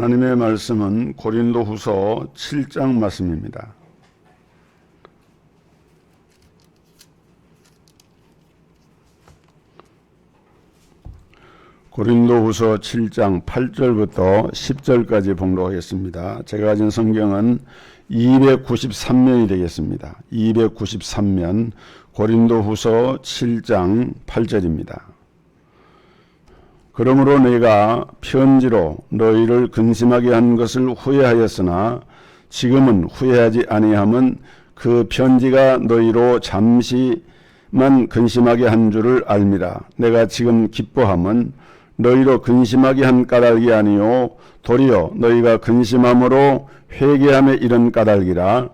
하나님의 말씀은 고린도후서 7장 말씀입니다. 고린도후서 7장 8절부터 10절까지 봉독하겠습니다. 제가 가진 성경은 293면이 되겠습니다. 293면 고린도후서 7장 8절입니다. 그러므로 내가 편지로 너희를 근심하게 한 것을 후회하였으나 지금은 후회하지 아니함은 그 편지가 너희로 잠시만 근심하게 한 줄을 알미라. 내가 지금 기뻐함은 너희로 근심하게 한 까닭이 아니요 도리어 너희가 근심함으로 회개함에 이른 까닭이라.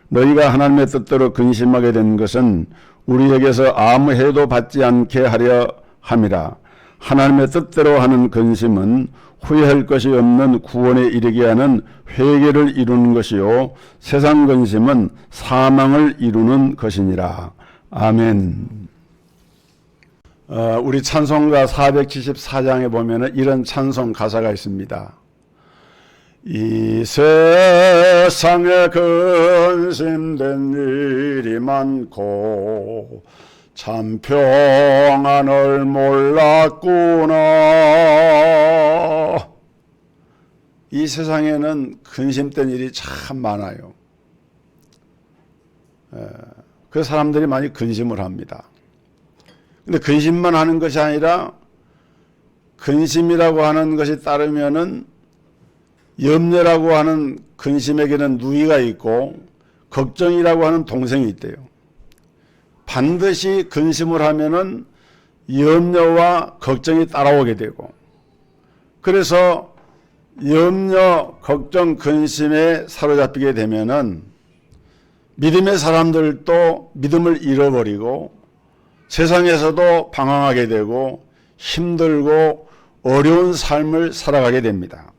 너희가 하나님의 뜻대로 근심하게 된 것은 우리에게서 아무 해도 받지 않게 하려 함이라. 하나님의 뜻대로 하는 근심은 후회할 것이 없는 구원에 이르게 하는 회개를 이루는 것이요 세상 근심은 사망을 이루는 것이니라. 아멘. 우리 찬송가 474장에 보면 이런 찬송 가사가 있습니다. 이 세상에 근심된 일이 많고 참 평안을 몰랐구나. 이 세상에는 근심된 일이 참 많아요. 그 사람들이 많이 근심을 합니다. 근데 근심만 하는 것이 아니라 근심이라고 하는 것이 따르면은 염려라고 하는 근심에게는 누이가 있고 걱정이라고 하는 동생이 있대요. 반드시 근심을 하면은 염려와 걱정이 따라오게 되고, 그래서 염려, 걱정, 근심에 사로잡히게 되면은 믿음의 사람들도 믿음을 잃어버리고 세상에서도 방황하게 되고 힘들고 어려운 삶을 살아가게 됩니다.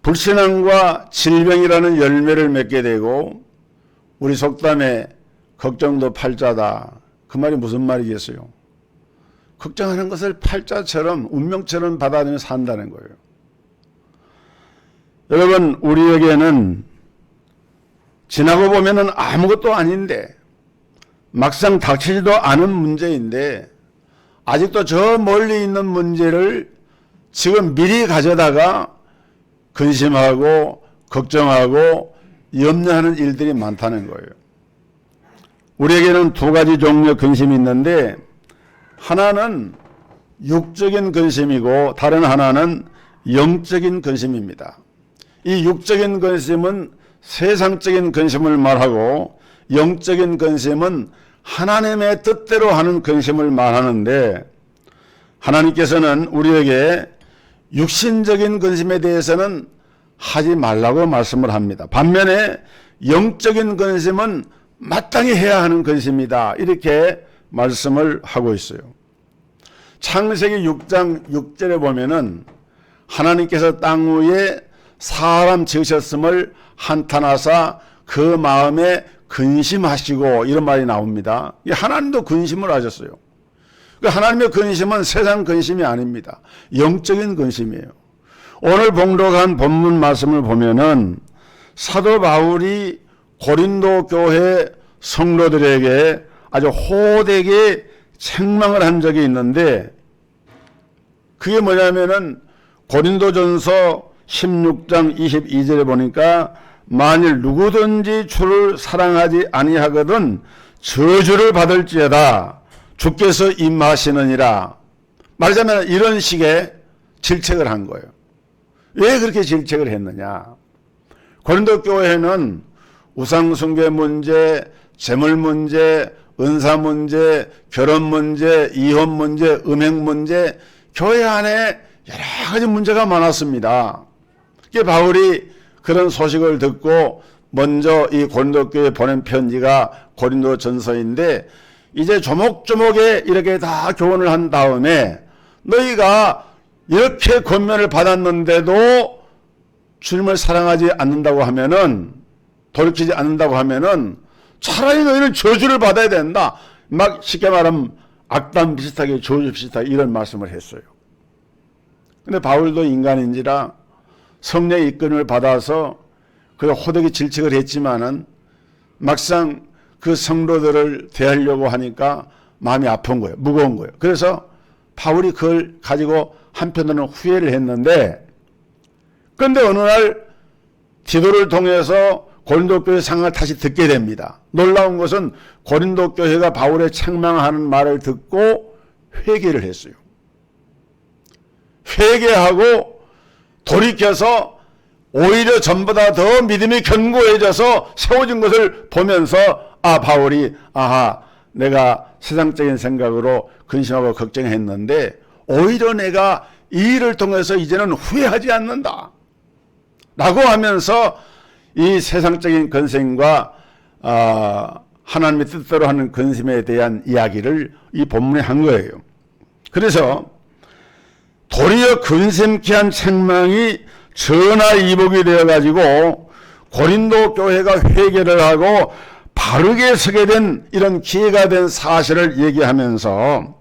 불신앙과 질병이라는 열매를 맺게 되고, 우리 속담에 걱정도 팔자다. 그 말이 무슨 말이겠어요? 걱정하는 것을 팔자처럼 운명처럼 받아들여 산다는 거예요. 여러분, 우리에게는 지나고 보면은 아무것도 아닌데 막상 닥치지도 않은 문제인데 아직도 저 멀리 있는 문제를 지금 미리 가져다가 근심하고 걱정하고 염려하는 일들이 많다는 거예요. 우리에게는 두 가지 종류의 근심이 있는데 하나는 육적인 근심이고 다른 하나는 영적인 근심입니다. 이 육적인 근심은 세상적인 근심을 말하고 영적인 근심은 하나님의 뜻대로 하는 근심을 말하는데, 하나님께서는 우리에게 육신적인 근심에 대해서는 하지 말라고 말씀을 합니다. 반면에 영적인 근심은 마땅히 해야 하는 근심이다, 이렇게 말씀을 하고 있어요. 창세기 6장 6절에 보면은 하나님께서 땅 위에 사람 지으셨음을 한탄하사 그 마음에 근심하시고, 이런 말이 나옵니다. 하나님도 근심을 하셨어요. 하나님의 근심은 세상 근심이 아닙니다. 영적인 근심이에요. 오늘 봉독한 본문 말씀을 보면은 사도 바울이 고린도 교회 성도들에게 아주 호되게 책망을 한 적이 있는데, 그게 뭐냐면은 고린도전서 16장 22절에 보니까 만일 누구든지 주를 사랑하지 아니하거든 저주를 받을지어다 주께서 임하시느니라. 말하자면 이런 식의 질책을 한 거예요. 왜 그렇게 질책을 했느냐? 고린도 교회는 우상숭배 문제, 재물 문제, 은사 문제, 결혼 문제, 이혼 문제, 음행 문제, 교회 안에 여러 가지 문제가 많았습니다. 바울이 그런 소식을 듣고 먼저 이 고린도 교회에 보낸 편지가 고린도 전서인데, 이제 조목조목에 이렇게 다 교훈을 한 다음에 너희가 이렇게 권면을 받았는데도 주님을 사랑하지 않는다고 하면은, 돌이키지 않는다고 하면은 차라리 너희는 저주를 받아야 된다. 막 쉽게 말하면 악담 비슷하게 저주 비슷하게 이런 말씀을 했어요. 근데 바울도 인간인지라 성령의 이끌림을 받아서 그 호되게 질책을 했지만은 막상 그 성도들을 대하려고 하니까 마음이 아픈 거예요. 무거운 거예요. 그래서 바울이 그걸 가지고 한편으로는 후회를 했는데, 그런데 어느 날 디도를 통해서 고린도 교회 상황을 다시 듣게 됩니다. 놀라운 것은 고린도 교회가 바울의 책망하는 말을 듣고 회개를 했어요. 회개하고 돌이켜서 오히려 전보다 더 믿음이 견고해져서 세워진 것을 보면서 바울이 내가 세상적인 생각으로 근심하고 걱정했는데 오히려 내가 이 일을 통해서 이제는 후회하지 않는다 라고 하면서 이 세상적인 근심과 하나님의 뜻대로 하는 근심에 대한 이야기를 이 본문에 한 거예요. 그래서 도리어 근심케 한 책망이 전화이복이 되어가지고 고린도 교회가 회개를 하고 바르게 서게 된 이런 기회가 된 사실을 얘기하면서,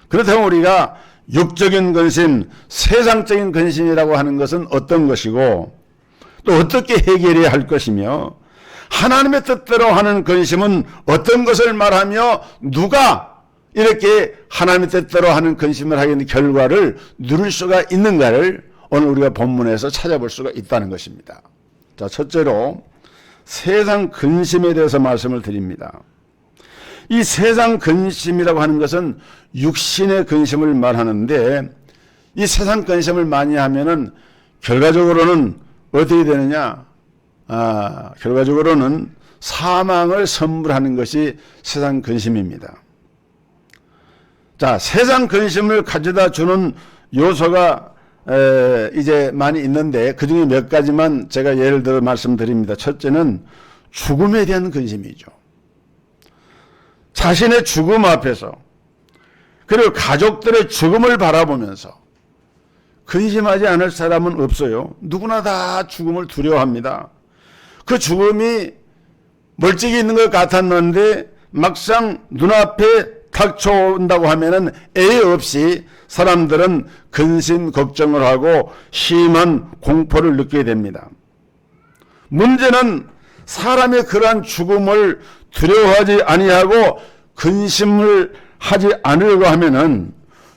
그렇다면 우리가 육적인 근심, 세상적인 근심이라고 하는 것은 어떤 것이고 또 어떻게 해결해야 할 것이며, 하나님의 뜻대로 하는 근심은 어떤 것을 말하며 누가 이렇게 하나님의 뜻대로 하는 근심을 하게 되는 결과를 누릴 수가 있는가를 오늘 우리가 본문에서 찾아볼 수가 있다는 것입니다. 자, 첫째로 세상 근심에 대해서 말씀을 드립니다. 이 세상 근심이라고 하는 것은 육신의 근심을 말하는데, 이 세상 근심을 많이 하면은 결과적으로는 어떻게 되느냐? 결과적으로는 사망을 선물하는 것이 세상 근심입니다. 자, 세상 근심을 가져다 주는 요소가 이제 많이 있는데 그 중에 몇 가지만 제가 예를 들어 말씀드립니다. 첫째는 죽음에 대한 근심이죠. 자신의 죽음 앞에서, 그리고 가족들의 죽음을 바라보면서 근심하지 않을 사람은 없어요. 누구나 다 죽음을 두려워합니다. 그 죽음이 멀찍이 있는 것 같았는데 막상 눈앞에 닥쳐온다고 하면은 애 없이 사람들은 근심 걱정을 하고 심한 공포를 느끼게 됩니다. 문제는 사람의 그러한 죽음을 두려워하지 아니하고 근심을 하지 않으려고 하면은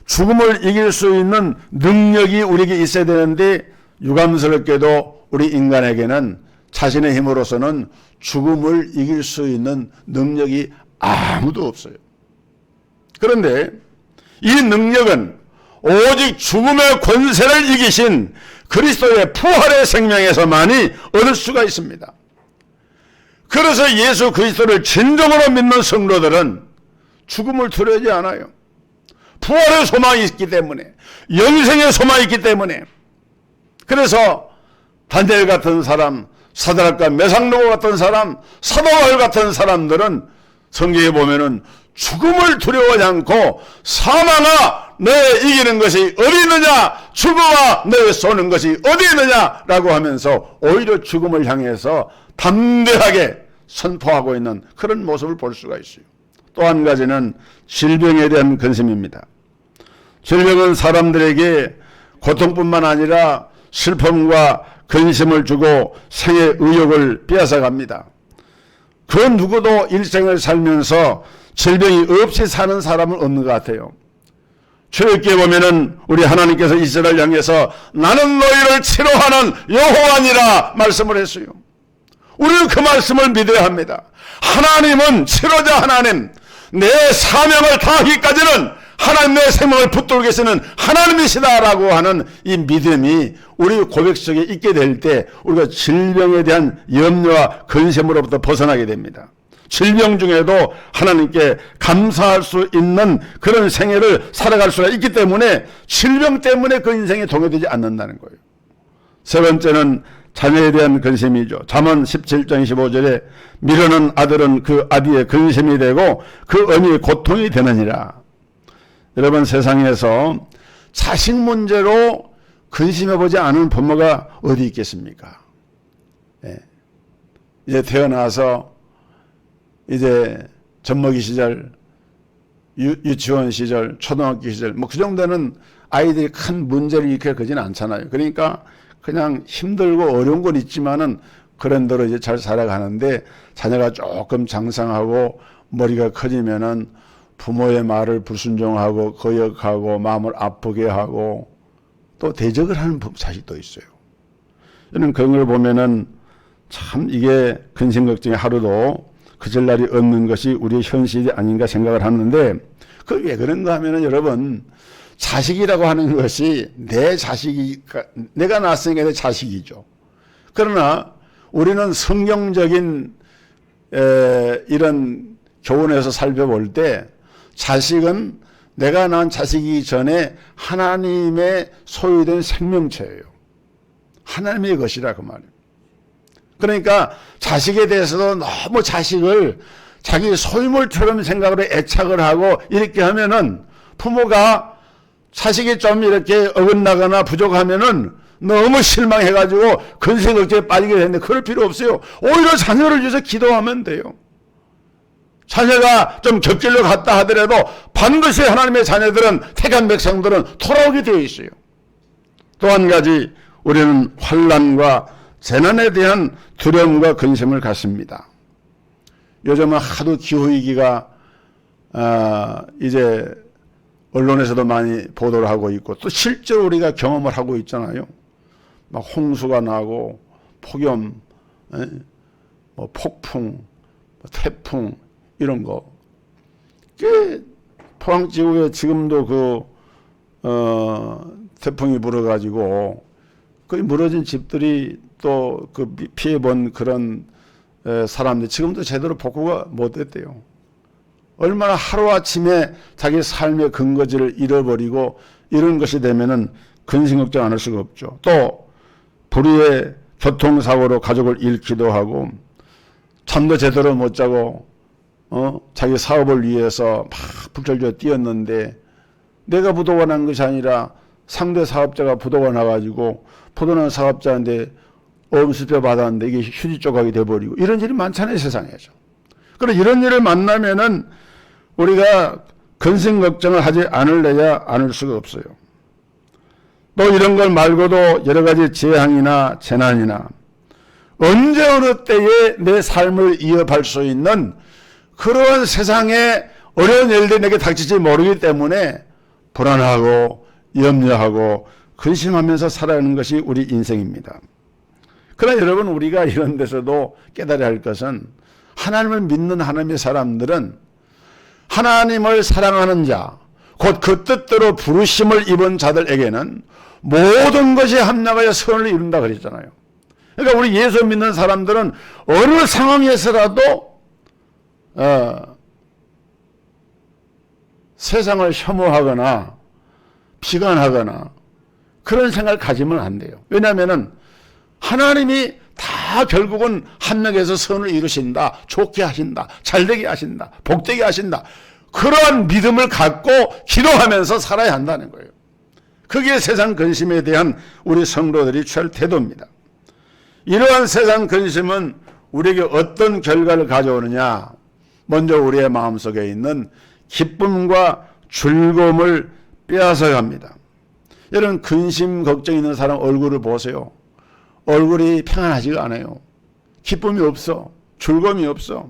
죽음을 이길 수 있는 능력이 우리에게 있어야 되는데, 유감스럽게도 우리 인간에게는 자신의 힘으로서는 죽음을 이길 수 있는 능력이 아무도 없어요. 그런데 이 능력은 오직 죽음의 권세를 이기신 그리스도의 부활의 생명에서만이 얻을 수가 있습니다. 그래서 예수 그리스도를 진정으로 믿는 성도들은 죽음을 두려워하지 않아요. 부활의 소망이 있기 때문에, 영생의 소망이 있기 때문에. 그래서 다니엘 같은 사람, 사드락과 메삭노고 같은 사람, 사도 바울 같은 사람들은 성경에 보면은 죽음을 두려워하지 않고 사망아 내 이기는 것이 어디 있느냐, 죽음아 내 쏘는 것이 어디 있느냐라고 하면서 오히려 죽음을 향해서 담대하게 선포하고 있는 그런 모습을 볼 수가 있어요. 또 한 가지는 질병에 대한 근심입니다. 질병은 사람들에게 고통뿐만 아니라 슬픔과 근심을 주고 생의 의욕을 빼앗아갑니다. 그 누구도 일생을 살면서 질병이 없이 사는 사람은 없는 것 같아요. 출애굽기에 보면은 우리 하나님께서 이스라엘 향해서 나는 너희를 치료하는 여호와니라 말씀을 했어요. 우리는 그 말씀을 믿어야 합니다. 하나님은 치료자 하나님, 내 사명을 다하기까지는 하나님 내 생명을 붙들고 계시는 하나님이시다라고 하는 이 믿음이 우리 고백 속에 있게 될 때 우리가 질병에 대한 염려와 근심으로부터 벗어나게 됩니다. 질병 중에도 하나님께 감사할 수 있는 그런 생애를 살아갈 수가 있기 때문에 질병 때문에 그 인생이 동요되지 않는다는 거예요. 세 번째는 자녀에 대한 근심이죠. 잠언 17장 15절에 미르는 아들은 그 아비의 근심이 되고 그 어미의 고통이 되느니라. 여러분, 세상에서 자식 문제로 근심해보지 않은 부모가 어디 있겠습니까? 예. 이제 태어나서 이제 젖먹이 시절 유치원 시절, 초등학교 시절, 뭐 그 정도는 아이들이 큰 문제를 일으켜 그지는 않잖아요. 그러니까 그냥 힘들고 어려운 건 있지만은 그런 대로 이제 잘 살아가는데, 자녀가 조금 장성하고 머리가 커지면은 부모의 말을 불순종하고 거역하고 마음을 아프게 하고 또 대적을 하는 자식도 있어요. 저는 그런 걸 보면은 참 이게 근심 걱정이 하루도 그칠 날이 없는 것이 우리의 현실이 아닌가 생각을 하는데, 그 왜 그런가 하면은 여러분, 자식이라고 하는 것이 내 자식이, 내가 낳았으니까 내 자식이죠. 그러나 우리는 성경적인 이런 교훈에서 살펴볼 때 자식은 내가 낳은 자식이기 전에 하나님의 소유된 생명체예요. 하나님의 것이라 그 말이에요. 그러니까 자식에 대해서도 너무 자식을 자기 소유물처럼 생각으로 애착을 하고 이렇게 하면은 부모가 자식이 좀 이렇게 어긋나거나 부족하면은 너무 실망해가지고 근심 걱정에 빠지게 되는데, 그럴 필요 없어요. 오히려 자녀를 위해서 기도하면 돼요. 자녀가 좀 곁길로 갔다 하더라도 반드시 하나님의 자녀들은, 택한 백성들은 돌아오게 되어 있어요. 또 한 가지, 우리는 환난과 재난에 대한 두려움과 근심을 갖습니다. 요즘은 하도 기후위기가 이제 언론에서도 많이 보도를 하고 있고, 또 실제로 우리가 경험을 하고 있잖아요. 막 홍수가 나고 폭염, 뭐 폭풍, 태풍 이런 거. 포항지구에 지금도 태풍이 불어가지고 거의 무너진 집들이 또 그 피해본 그런 사람들 지금도 제대로 복구가 못 됐대요. 얼마나 하루아침에 자기 삶의 근거지를 잃어버리고 이런 것이 되면은 근심 걱정 안 할 수가 없죠. 또 불의의 교통사고로 가족을 잃기도 하고, 잠도 제대로 못 자고 자기 사업을 위해서 막 불철주야 뛰었는데 내가 부도가 난 것이 아니라 상대 사업자가 부도가 나가지고 부도난 사업자한테 엄수표 받았는데 이게 휴지 조각이 돼버리고, 이런 일이 많잖아요, 세상에서. 그래, 이런 일을 만나면은 우리가 근심 걱정을 하지 않을래야 않을 수가 없어요. 또 이런 걸 말고도 여러 가지 재앙이나 재난이나 언제 어느 때에 내 삶을 이어갈 수 있는 그런 세상에 어려운 일들이 내게 닥칠지 모르기 때문에 불안하고 염려하고 근심하면서 살아가는 것이 우리 인생입니다. 그러나 여러분, 우리가 이런 데서도 깨달아야 할 것은, 하나님을 믿는 하나님의 사람들은 하나님을 사랑하는 자, 곧 그 뜻대로 부르심을 입은 자들에게는 모든 것이 합력하여 선을 이룬다 그랬잖아요. 그러니까 우리 예수 믿는 사람들은 어느 상황에서라도 세상을 혐오하거나 비관하거나 그런 생각을 가지면 안 돼요. 왜냐하면은 하나님이 다 결국은 합력해서 선을 이루신다, 좋게 하신다, 잘되게 하신다, 복되게 하신다, 그러한 믿음을 갖고 기도하면서 살아야 한다는 거예요. 그게 세상 근심에 대한 우리 성도들이 취할 태도입니다. 이러한 세상 근심은 우리에게 어떤 결과를 가져오느냐? 먼저 우리의 마음속에 있는 기쁨과 즐거움을 빼앗아갑니다. 여러분, 근심 걱정 있는 사람 얼굴을 보세요. 얼굴이 평안하지가 않아요. 기쁨이 없어. 즐거움이 없어.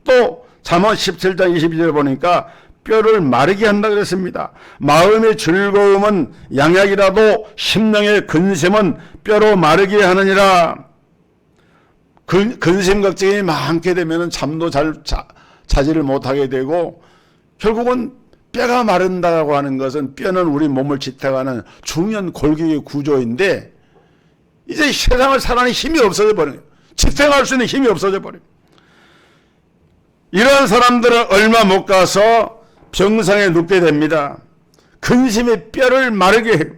또 잠언 17장 22절에 보니까 뼈를 마르게 한다 그랬습니다. 마음의 즐거움은 양약이라도 심령의 근심은 뼈로 마르게 하느니라. 근심 걱정이 많게 되면 잠도 잘 자지를 못하게 되고, 결국은 뼈가 마른다고 하는 것은, 뼈는 우리 몸을 지탱하는 중요한 골격의 구조인데 이제 세상을 살아가는 힘이 없어져 버려요. 지탱할 수 있는 힘이 없어져 버려요. 이런 사람들은 얼마 못 가서 병상에 눕게 됩니다. 근심이 뼈를 마르게 해요.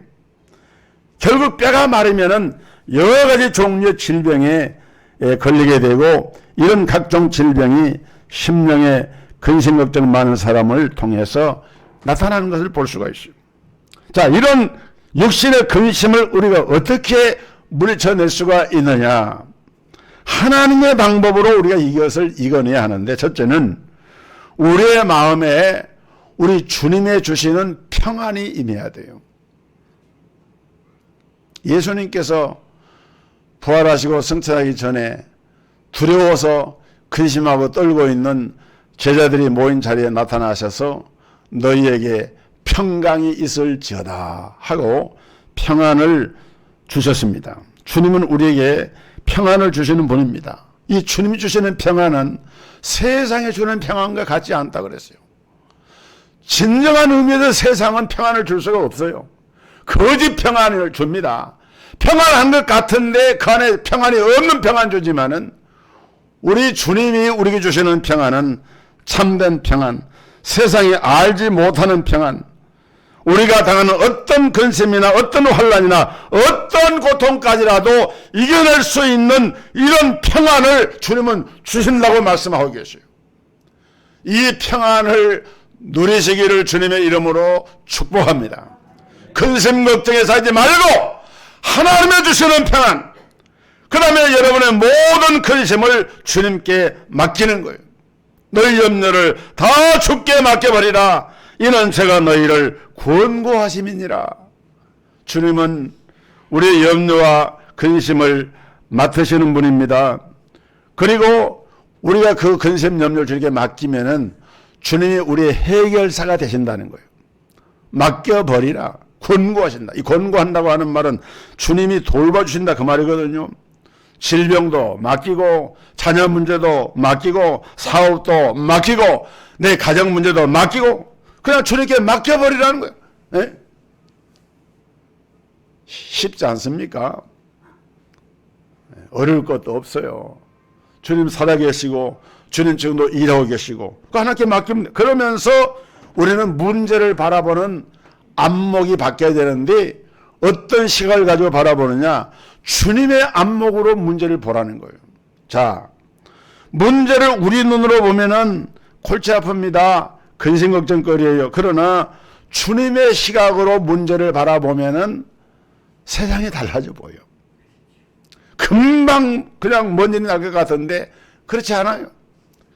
결국 뼈가 마르면은 여러 가지 종류의 질병에 걸리게 되고, 이런 각종 질병이 심령에 근심 걱정 많은 사람을 통해서 나타나는 것을 볼 수가 있어요. 자, 이런 육신의 근심을 우리가 어떻게 물리쳐낼 수가 있느냐? 하나님의 방법으로 우리가 이것을 이겨내야 하는데, 첫째는 우리의 마음에 우리 주님의 주시는 평안이 임해야 돼요. 예수님께서 부활하시고 승천하기 전에 두려워서 근심하고 떨고 있는 제자들이 모인 자리에 나타나셔서 너희에게 평강이 있을지어다 하고 평안을 주셨습니다. 주님은 우리에게 평안을 주시는 분입니다. 이 주님이 주시는 평안은 세상에 주는 평안과 같지 않다 그랬어요. 진정한 의미에서 세상은 평안을 줄 수가 없어요. 거짓 평안을 줍니다. 평안한 것 같은데 그 안에 평안이 없는 평안 주지만은 우리 주님이 우리에게 주시는 평안은 참된 평안, 세상이 알지 못하는 평안, 우리가 당하는 어떤 근심이나 어떤 환난이나 어떤 고통까지라도 이겨낼 수 있는 이런 평안을 주님은 주신다고 말씀하고 계세요. 이 평안을 누리시기를 주님의 이름으로 축복합니다. 근심 걱정에 살지 말고 하나님의 주시는 평안, 그 다음에 여러분의 모든 근심을 주님께 맡기는 거예요. 너희 염려를 다 주께 맡겨버리라. 이는 제가 너희를 권고하심이니라. 주님은 우리의 염려와 근심을 맡으시는 분입니다. 그리고 우리가 그 근심 염려를 주님께 맡기면은 주님이 우리의 해결사가 되신다는 거예요. 맡겨버리라. 권고하신다. 이 권고한다고 하는 말은 주님이 돌봐주신다 그 말이거든요. 질병도 맡기고 자녀 문제도 맡기고 사업도 맡기고 내 가정 문제도 맡기고 그냥 주님께 맡겨버리라는 거예요. 네? 쉽지 않습니까? 어려울 것도 없어요. 주님 살아계시고 주님 지금도 일하고 계시고 하나님께 맡기면 그러면서 우리는 문제를 바라보는 안목이 바뀌어야 되는데 어떤 시각을 가지고 바라보느냐, 주님의 안목으로 문제를 보라는 거예요. 자, 문제를 우리 눈으로 보면은 골치 아픕니다. 근심 걱정거리예요. 그러나 주님의 시각으로 문제를 바라보면은 세상이 달라져 보여. 금방 그냥 뭔 일이 날 것 같은데 그렇지 않아요.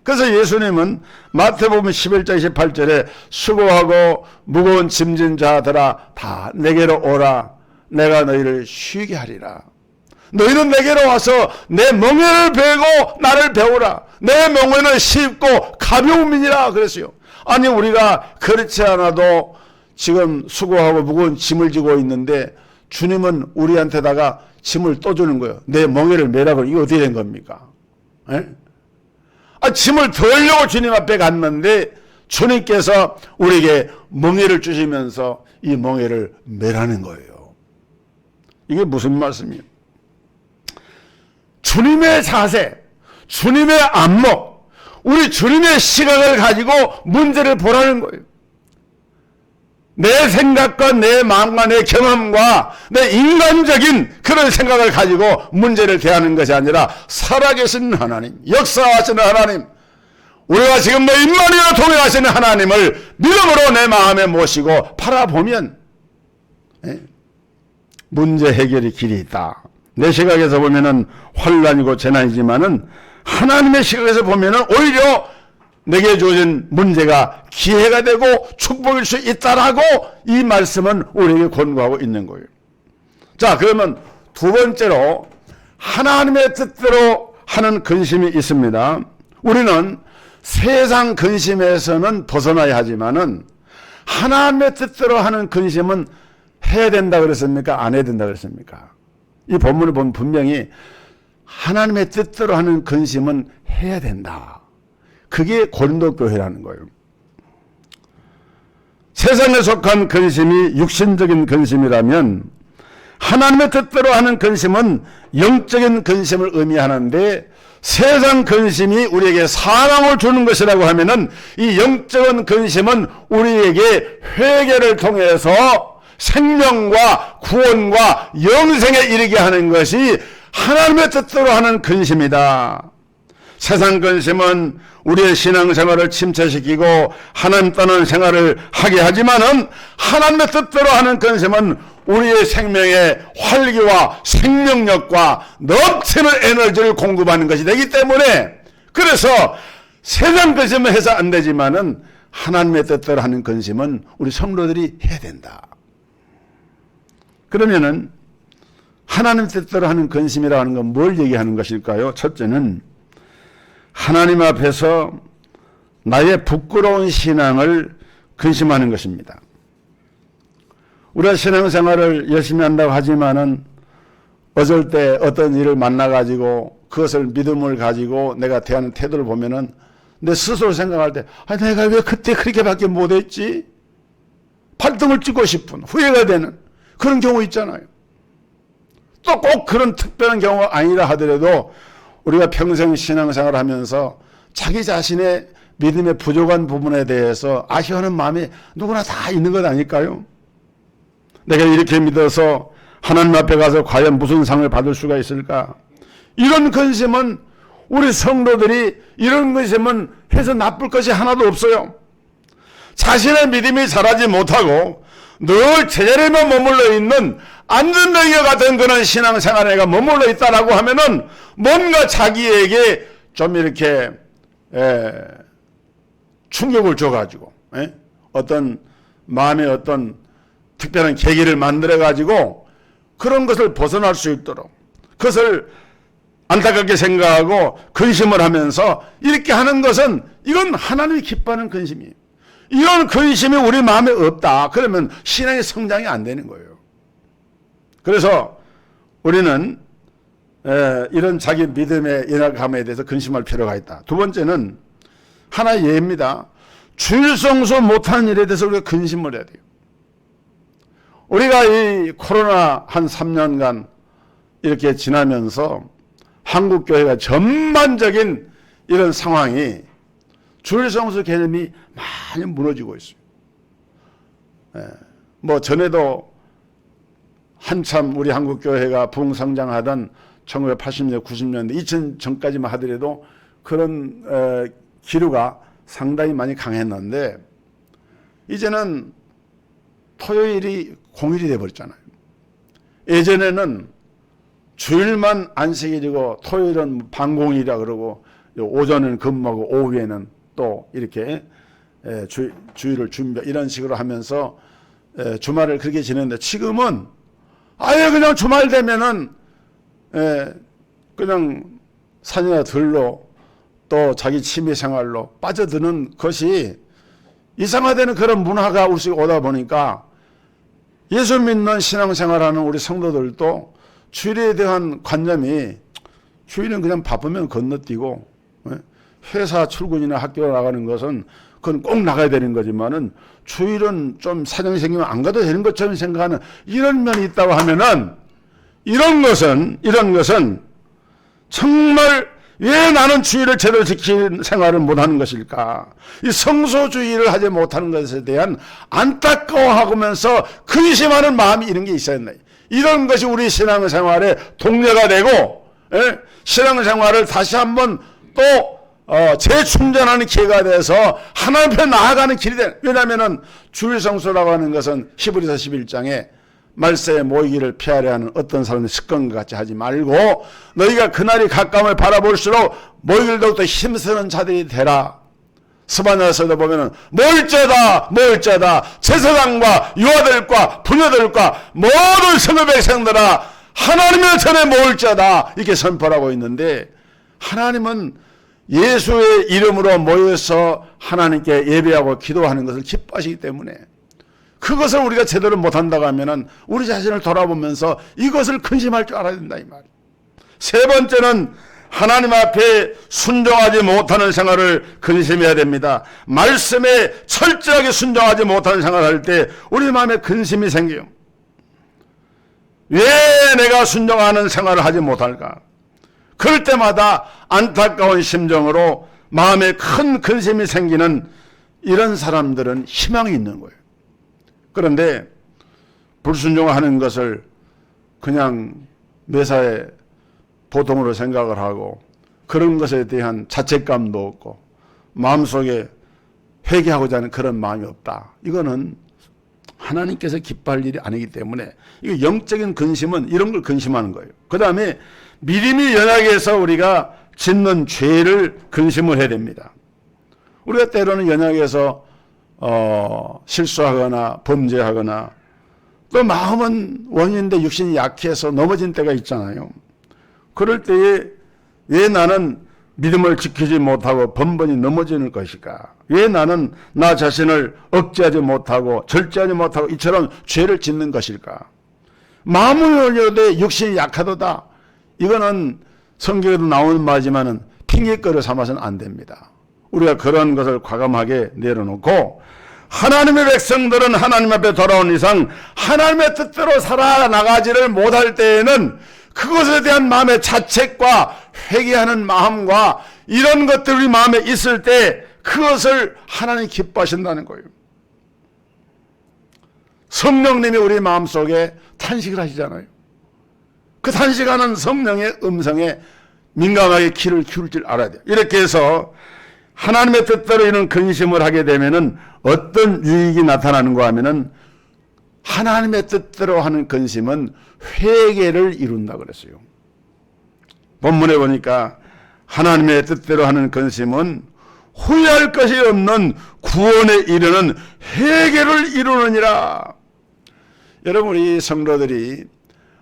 그래서 예수님은 마태복음 11장 28절에 수고하고 무거운 짐진 자들아 다 내게로 오라. 내가 너희를 쉬게 하리라. 너희는 내게로 와서 내 멍에를 베고 나를 배우라. 내 멍에는 쉽고 가벼움이니라 그랬어요. 아니 우리가 그렇지 않아도 지금 수고하고 무거운 짐을 지고 있는데 주님은 우리한테다가 짐을 또 주는 거예요. 내 멍에를 메라고. 이거 어떻게 된 겁니까? 에? 짐을 덜려고 주님 앞에 갔는데 주님께서 우리에게 멍에를 주시면서 이 멍에를 메라는 거예요. 이게 무슨 말씀이에요? 주님의 자세, 주님의 안목, 우리 주님의 시각을 가지고 문제를 보라는 거예요. 내 생각과 내 마음과 내 경험과 내 인간적인 그런 생각을 가지고 문제를 대하는 것이 아니라 살아계신 하나님, 역사하시는 하나님, 우리가 지금 내 입만이로 통행하시는 하나님을 믿음으로 내 마음에 모시고 바라보면 문제 해결의 길이 있다. 내 시각에서 보면은 환난이고 재난이지만은 하나님의 시각에서 보면은 오히려 내게 주어진 문제가 기회가 되고 축복일 수 있다라고 이 말씀은 우리에게 권고하고 있는 거예요. 자, 그러면 두 번째로 하나님의 뜻대로 하는 근심이 있습니다. 우리는 세상 근심에서는 벗어나야 하지만은 하나님의 뜻대로 하는 근심은 해야 된다 그랬습니까? 안 해야 된다 그랬습니까? 이 본문을 보면 분명히 하나님의 뜻대로 하는 근심은 해야 된다. 그게 고린도 교회라는 거예요. 세상에 속한 근심이 육신적인 근심이라면 하나님의 뜻대로 하는 근심은 영적인 근심을 의미하는데 세상 근심이 우리에게 사랑을 주는 것이라고 하면은 이 영적인 근심은 우리에게 회개를 통해서 생명과 구원과 영생에 이르게 하는 것이 하나님의 뜻대로 하는 근심이다. 세상 근심은 우리의 신앙생활을 침체시키고 하나님 떠난 생활을 하게 하지만은 하나님의 뜻대로 하는 근심은 우리의 생명의 활기와 생명력과 넘치는 에너지를 공급하는 것이 되기 때문에 그래서 세상 근심을 해서 안 되지만은 하나님의 뜻대로 하는 근심은 우리 성도들이 해야 된다. 그러면은 하나님 뜻대로 하는 근심이라고 하는 건 뭘 얘기하는 것일까요? 첫째는 하나님 앞에서 나의 부끄러운 신앙을 근심하는 것입니다. 우리가 신앙생활을 열심히 한다고 하지만은 어쩔 때 어떤 일을 만나가지고 그것을 믿음을 가지고 내가 대하는 태도를 보면은 내 스스로 생각할 때 내가 왜 그때 그렇게밖에 못했지? 발등을 찍고 싶은 후회가 되는 그런 경우 있잖아요. 또 꼭 그런 특별한 경우가 아니라 하더라도 우리가 평생 신앙생활을 하면서 자기 자신의 믿음의 부족한 부분에 대해서 아쉬워하는 마음이 누구나 다 있는 것 아닐까요? 내가 이렇게 믿어서 하나님 앞에 가서 과연 무슨 상을 받을 수가 있을까? 이런 근심은 우리 성도들이 이런 근심은 해서 나쁠 것이 하나도 없어요. 자신의 믿음이 자라지 못하고 늘 제자리에만 머물러 있는 안전뱅이와 같은 그런 신앙생활에 머물러 있다라고 하면은 뭔가 자기에게 좀 이렇게 충격을 줘가지고 어떤 마음의 어떤 특별한 계기를 만들어가지고 그런 것을 벗어날 수 있도록 그것을 안타깝게 생각하고 근심을 하면서 이렇게 하는 것은 이건 하나님이 기뻐하는 근심이에요. 이런 근심이 우리 마음에 없다. 그러면 신앙의 성장이 안 되는 거예요. 그래서 우리는 이런 자기 믿음의 연약함에 대해서 근심할 필요가 있다. 두 번째는 하나의 예입니다. 주일 성수 못하는 일에 대해서 우리가 근심을 해야 돼요. 우리가 이 코로나 한 3년간 이렇게 지나면서 한국교회가 전반적인 이런 상황이 주일 성수 개념이 많이 무너지고 있어요. 뭐 전에도 한참 우리 한국교회가 부흥성장하던 1980년대, 90년대, 2000 전까지만 하더라도 그런 기류가 상당히 많이 강했는데 이제는 토요일이 공휴일이 돼버렸잖아요. 예전에는 주일만 안식일이고 토요일은 반공일이라 그러고 오전은 근무하고 오후에는 또 이렇게 주일을 준비 이런 식으로 하면서 주말을 그렇게 지냈는데 지금은 아예 그냥 주말 되면은 그냥 산이나 들로 또 자기 취미 생활로 빠져드는 것이 이상화되는 그런 문화가 우리 오다 보니까 예수 믿는 신앙생활하는 우리 성도들도 주일에 대한 관념이 주일은 그냥 바쁘면 건너뛰고 회사 출근이나 학교 나가는 것은 그건 꼭 나가야 되는 거지만은 주일은 좀 사정이 생기면 안 가도 되는 것처럼 생각하는 이런 면이 있다고 하면은 이런 것은 정말 왜 나는 주일을 제대로 지키는 생활을 못하는 것일까? 이 성소주의를 하지 못하는 것에 대한 안타까워하면서 근심하는 마음이 이런 게 있어야 된다. 이런 것이 우리 신앙생활의 동료가 되고 신앙생활을 다시 한번 또 재충전하는 기회가 돼서 하나님 앞에 나아가는 길이 돼. 왜냐하면 주일 성수라고 하는 것은 히브리서 11장에 말세에 모이기를 피하려 하는 어떤 사람의 습관과 같이 하지 말고 너희가 그날이 가까움을 바라볼수록 모이기를 더욱더 힘쓰는 자들이 되라. 스바냐서도 보면은 모일자다 제사장과 유아들과 부녀들과 모든 성도 백성들아 하나님의 전에 모일자다 이렇게 선포하고 있는데 하나님은 예수의 이름으로 모여서 하나님께 예배하고 기도하는 것을 기뻐하시기 때문에 그것을 우리가 제대로 못한다고 하면은 우리 자신을 돌아보면서 이것을 근심할 줄 알아야 된다 이 말이에요. 세 번째는 하나님 앞에 순종하지 못하는 생활을 근심해야 됩니다. 말씀에 철저하게 순종하지 못하는 생활을 할 때 우리 마음에 근심이 생겨요. 왜 내가 순종하는 생활을 하지 못할까? 그럴 때마다 안타까운 심정으로 마음에 큰 근심이 생기는 이런 사람들은 희망이 있는 거예요. 그런데 불순종하는 것을 그냥 매사에 보통으로 생각을 하고 그런 것에 대한 자책감도 없고 마음속에 회개하고자 하는 그런 마음이 없다. 이거는 하나님께서 기뻐할 일이 아니기 때문에 이거 영적인 근심은 이런 걸 근심하는 거예요. 그 다음에 믿음이 연약해서 우리가 짓는 죄를 근심을 해야 됩니다. 우리가 때로는 연약해서 실수하거나 범죄하거나 또 마음은 원인인데 육신이 약해서 넘어진 때가 있잖아요. 그럴 때에 왜 나는 믿음을 지키지 못하고 번번이 넘어지는 것일까? 왜 나는 나 자신을 억제하지 못하고 절제하지 못하고 이처럼 죄를 짓는 것일까? 마음을 올려도 육신이 약하도다. 이거는 성경에도 나오는 말이지만은 핑계거리 삼아서는 안 됩니다. 우리가 그런 것을 과감하게 내려놓고 하나님의 백성들은 하나님 앞에 돌아온 이상 하나님의 뜻대로 살아나가지를 못할 때에는 그것에 대한 마음의 자책과 회개하는 마음과 이런 것들이 우리 마음에 있을 때 그것을 하나님 기뻐하신다는 거예요. 성령님이 우리 마음속에 탄식을 하시잖아요. 그 탄식하는 성령의 음성에 민감하게 귀를 기울일 줄 알아야 돼요. 이렇게 해서 하나님의 뜻대로 이런 근심을 하게 되면은 어떤 유익이 나타나는가 하면은 하나님의 뜻대로 하는 근심은 회개를 이룬다 그랬어요. 본문에 보니까 하나님의 뜻대로 하는 근심은 후회할 것이 없는 구원에 이르는 회개를 이루느니라. 여러분, 우리 성도들이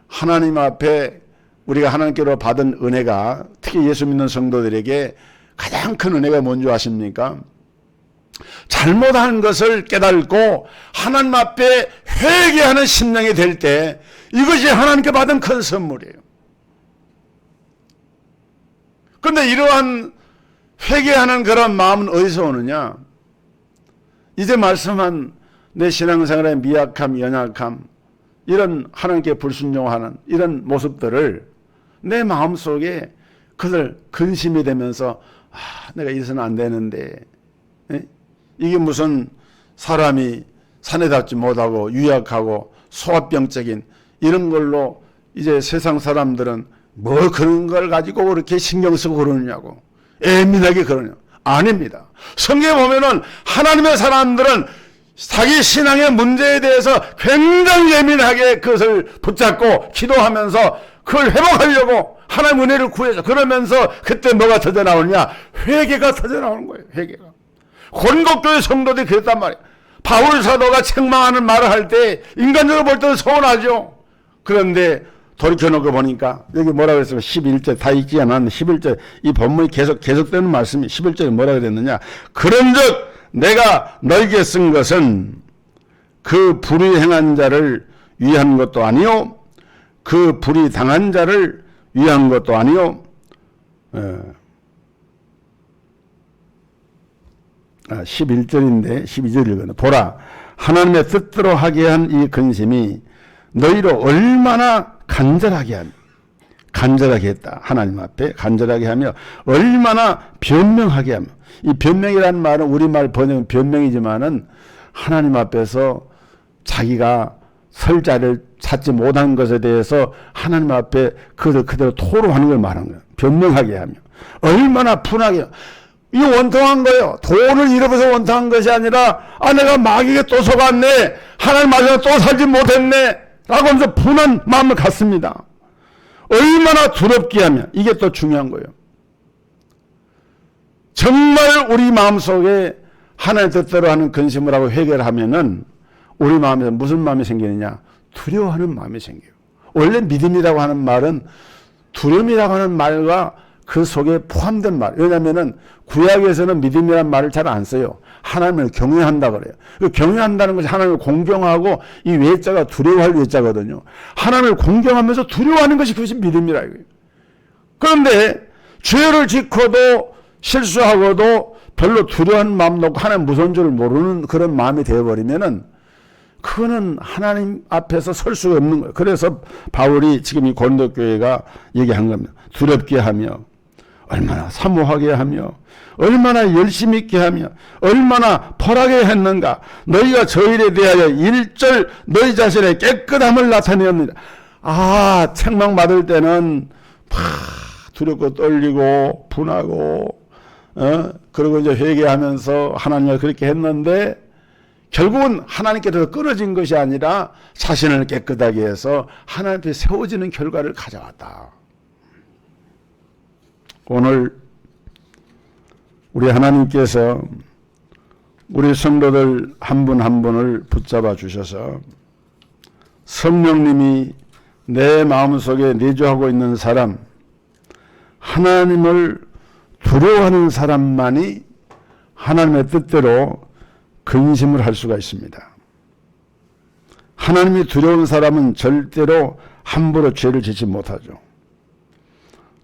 하나님 앞에 우리가 하나님께로 받은 은혜가 특히 예수 믿는 성도들에게 가장 큰 은혜가 뭔지 아십니까? 잘못한 것을 깨닫고 하나님 앞에 회개하는 심령이 될 때 이것이 하나님께 받은 큰 선물이에요. 그런데 이러한 회개하는 그런 마음은 어디서 오느냐? 이제 말씀한 내 신앙생활의 미약함, 연약함, 이런 하나님께 불순종하는 이런 모습들을 내 마음속에 그들 근심이 되면서 내가 이래서는 안 되는데, 이게 무슨 사람이 산에 닿지 못하고 유약하고 소아병적인 이런 걸로 이제 세상 사람들은 뭐 그런 걸 가지고 그렇게 신경 쓰고 그러느냐고 예민하게 그러냐. 아닙니다. 성경에 보면은 하나님의 사람들은 자기 신앙의 문제에 대해서 굉장히 예민하게 그것을 붙잡고 기도하면서 그걸 회복하려고 하나님의 은혜를 구해서 그러면서 그때 뭐가 터져 나오느냐? 회개가 터져 나오는 거예요. 회개가. 고린도교회 성도들이 그랬단 말이에요. 바울 사도가 책망하는 말을 할 때 인간적으로 볼 때는 서운하죠. 그런데 돌이켜놓고 보니까 여기 뭐라고 했어요? 11절 다 읽지 않았는데 11절 이 본문이 계속되는 말씀이 11절에 뭐라고 그랬느냐? 그런즉 내가 너에게 쓴 것은 그 불의 행한 자를 위한 것도 아니요 그 불의 당한 자를 위한 것도 아니요 11절인데 12절 읽어요. 보라 하나님의 뜻대로 하게 한 이 근심이 너희로 얼마나 간절하게 했다. 하나님 앞에 간절하게 하며 얼마나 변명하게 하며, 이 변명이라는 말은 우리말 번역은 변명이지만은 하나님 앞에서 자기가 설 자리를 찾지 못한 것에 대해서 하나님 앞에 그것을 그대로 토로하는 걸 말하는 거예요. 변명하게 하며 얼마나 분하게. 이 원통한 거예요. 돈을 잃어버려서 원통한 것이 아니라 내가 마귀에게 또 속았네. 하나님 앞에서 또 살지 못했네. 라고 하면서 분한 마음을 갖습니다. 얼마나 두렵게 하며, 이게 또 중요한 거예요. 정말 우리 마음속에 하나님 뜻대로 하는 근심을 하고 회개를 하면은 우리 마음에 무슨 마음이 생기느냐? 두려워하는 마음이 생겨요. 원래 믿음이라고 하는 말은 두려움이라고 하는 말과 그 속에 포함된 말. 왜냐하면은 구약에서는 믿음이라는 말을 잘 안 써요. 하나님을 경외한다 그래요. 경외한다는 것이 하나님을 공경하고 이 외자가 두려워할 외자거든요. 하나님을 공경하면서 두려워하는 것이 그것이 믿음이라 이거예요. 그런데 죄를 짓고도 실수하고도 별로 두려워하는 마음 놓고 하나님 무서운 줄 모르는 그런 마음이 되어버리면은 그거는 하나님 앞에서 설 수가 없는 거예요. 그래서 바울이 지금 이 고린도 교회가 얘기한 겁니다. 두렵게 하며 얼마나 사모하게 하며 얼마나 열심히 있게 하며 얼마나 벌하게 했는가. 너희가 저 일에 대하여 일절 너희 자신의 깨끗함을 나타내옵니다. 책망받을 때는 두렵고 떨리고 분하고 그리고 이제 회개하면서 하나님을 그렇게 했는데 결국은 하나님께서 끊어진 것이 아니라 자신을 깨끗하게 해서 하나님 앞에 세워지는 결과를 가져왔다. 오늘 우리 하나님께서 우리 성도들 한 분 한 분을 붙잡아 주셔서 성령님이 내 마음속에 내주하고 있는 사람, 하나님을 두려워하는 사람만이 하나님의 뜻대로 근심을 할 수가 있습니다. 하나님이 두려운 사람은 절대로 함부로 죄를 짓지 못하죠.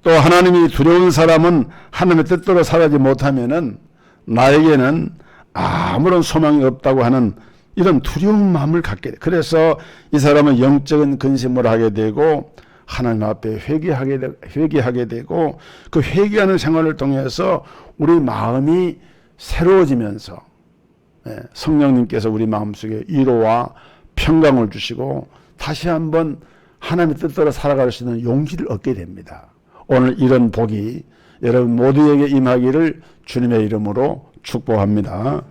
또 하나님이 두려운 사람은 하나님의 뜻대로 살아지 못하면은 나에게는 아무런 소망이 없다고 하는 이런 두려운 마음을 갖게 돼. 그래서 이 사람은 영적인 근심을 하게 되고 하나님 앞에 회개하게 되고 그 회개하는 생활을 통해서 우리 마음이 새로워지면서 성령님께서 우리 마음속에 위로와 평강을 주시고 다시 한번 하나님의 뜻대로 살아갈 수 있는 용기를 얻게 됩니다. 오늘 이런 복이 여러분 모두에게 임하기를 주님의 이름으로 축복합니다.